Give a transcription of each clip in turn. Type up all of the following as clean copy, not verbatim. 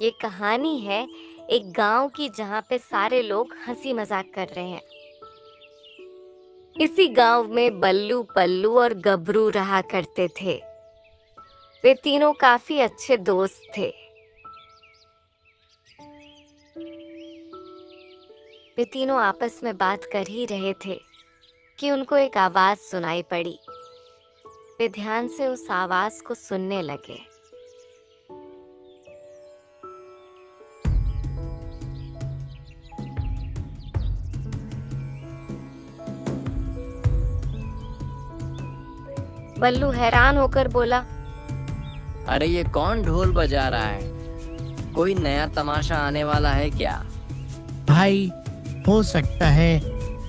ये कहानी है एक गांव की जहां पे सारे लोग हंसी मजाक कर रहे हैं। इसी गांव में बल्लू, पल्लू और गबरू रहा करते थे। वे तीनों काफी अच्छे दोस्त थे। वे तीनों आपस में बात कर ही रहे थे कि उनको एक आवाज सुनाई पड़ी। वे ध्यान से उस आवाज को सुनने लगे। बल्लू हैरान होकर बोला, अरे ये कौन ढोल बजा रहा है? कोई नया तमाशा आने वाला है क्या? भाई, हो सकता है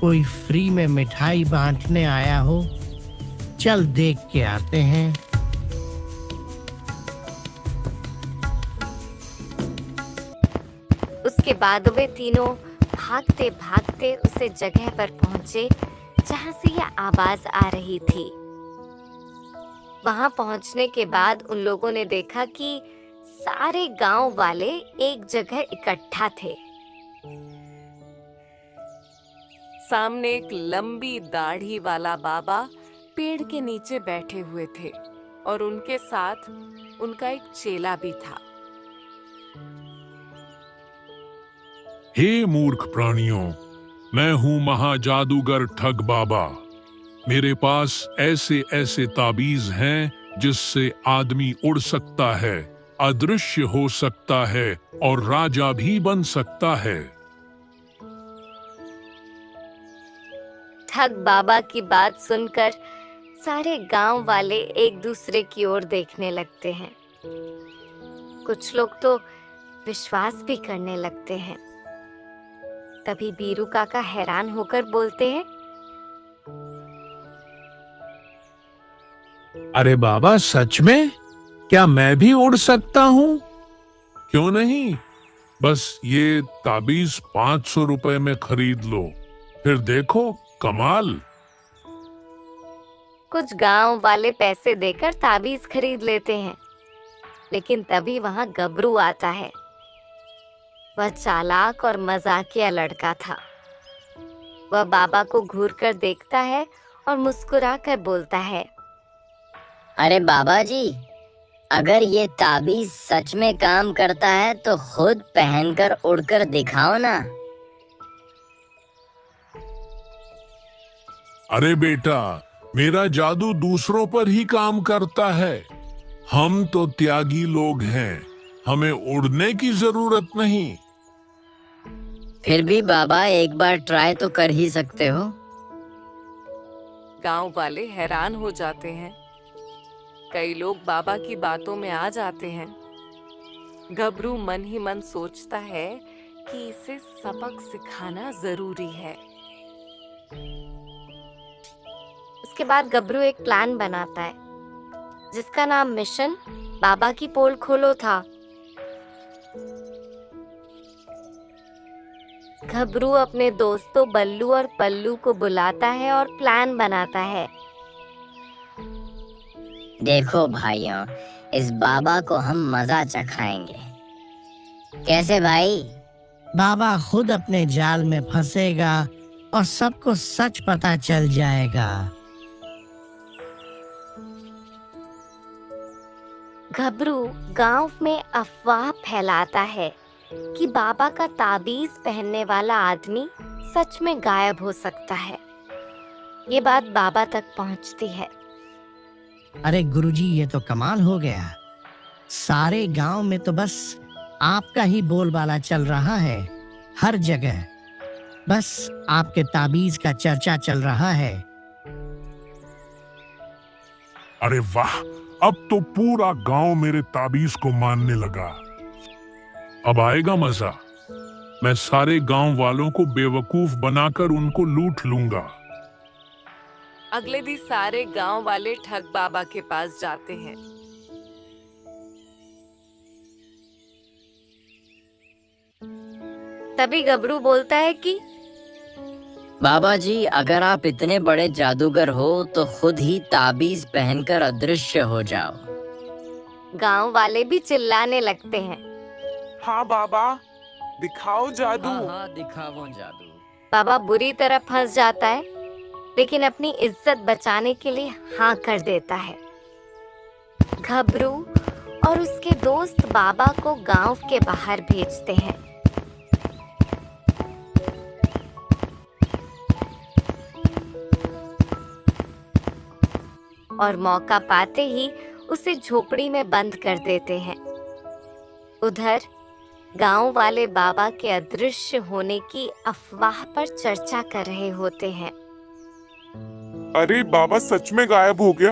कोई फ्री में मिठाई बांटने आया हो। चल देख के आते हैं। उसके बाद वे तीनों भागते भागते उसे जगह पर पहुंचे जहां से यह आवाज आ रही थी। वहां पहुंचने के बाद उन लोगों ने देखा कि सारे गांव वाले एक जगह इकट्ठा थे। सामने एक लंबी दाढ़ी वाला बाबा पेड़ के नीचे बैठे हुए थे और उनके साथ उनका एक चेला भी था। हे मूर्ख प्राणियों, मैं हूं महाजादूगर ठग बाबा। मेरे पास ऐसे ऐसे ताबीज हैं जिससे आदमी उड़ सकता है, अदृश्य हो सकता है और राजा भी बन सकता है। ठग बाबा की बात सुनकर सारे गांव वाले एक दूसरे की ओर देखने लगते हैं। कुछ लोग तो विश्वास भी करने लगते हैं। तभी बीरू काका हैरान होकर बोलते हैं, अरे बाबा, सच में? क्या मैं भी उड़ सकता हूँ? क्यों नहीं? बस ये ताबीज 500 रुपए में खरीद लो, फिर देखो कमाल। कुछ गांव वाले पैसे देकर ताबीज खरीद लेते हैं। लेकिन तभी वहां गबरू आता है। वह चालाक और मजाकिया लड़का था। वह बाबा को घूरकर देखता है और मुस्कुराकर बोलता है, अरे बाबा जी, अगर ये ताबीज सच में काम करता है तो खुद पहनकर उड़कर दिखाओ ना। अरे बेटा, मेरा जादू दूसरों पर ही काम करता है। हम तो त्यागी लोग हैं, हमें उड़ने की जरूरत नहीं। फिर भी बाबा, एक बार ट्राई तो कर ही सकते हो। गांव वाले हैरान हो जाते हैं। कई लोग बाबा की बातों में आ जाते हैं। गबरू मन ही मन सोचता है कि इसे सबक सिखाना जरूरी है। उसके बाद गबरू एक प्लान बनाता है जिसका नाम मिशन बाबा की पोल खोलो था। गबरू अपने दोस्तों बल्लू और पल्लू को बुलाता है और प्लान बनाता है। देखो भाइयों, इस बाबा को हम मजा चखाएंगे। कैसे भाई? बाबा खुद अपने जाल में फंसेगा और सबको सच पता चल जाएगा। गबरू गांव में अफवाह फैलाता है कि बाबा का ताबीज पहनने वाला आदमी सच में गायब हो सकता है। ये बात बाबा तक पहुंचती है। अरे गुरुजी, ये तो कमाल हो गया। सारे गांव में तो बस आपका ही बोलबाला चल रहा है। हर जगह बस आपके ताबीज का चर्चा चल रहा है। अरे वाह, अब तो पूरा गांव मेरे ताबीज को मानने लगा। अब आएगा मजा। मैं सारे गांव वालों को बेवकूफ बनाकर उनको लूट लूंगा। अगले दिन सारे गांव वाले ठग बाबा के पास जाते हैं। तभी गबरू बोलता है कि बाबा जी, अगर आप इतने बड़े जादूगर हो तो खुद ही ताबीज पहनकर अदृश्य हो जाओ। गांव वाले भी चिल्लाने लगते हैं। हाँ बाबा, दिखाओ जादू। हाँ हाँ, दिखाओ जादू। बाबा बुरी तरह फंस जाता है, लेकिन अपनी इज्जत बचाने के लिए हाँ कर देता है। घबरू और उसके दोस्त बाबा को गांव के बाहर भेजते हैं। और मौका पाते ही उसे झोपड़ी में बंद कर देते हैं। उधर गांव वाले बाबा के अदृश्य होने की अफवाह पर चर्चा कर रहे होते हैं। अरे बाबा सच में गायब हो गया।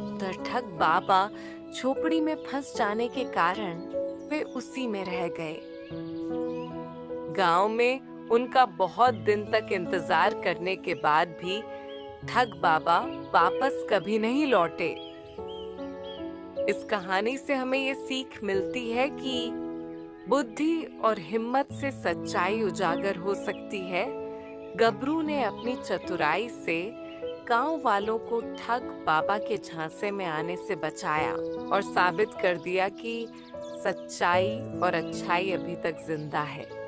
उधर ठग बाबा झोपड़ी में फंस जाने के कारण वे उसी में रह गए। गांव में उनका बहुत दिन तक इंतजार करने के बाद भी ठग बाबा वापस कभी नहीं लौटे। इस कहानी से हमें ये सीख मिलती है कि बुद्धि और हिम्मत से सच्चाई उजागर हो सकती है। गबरू ने अपनी चतुराई से गांव वालों को ठग बाबा के झांसे में आने से बचाया और साबित कर दिया कि सच्चाई और अच्छाई अभी तक जिंदा है।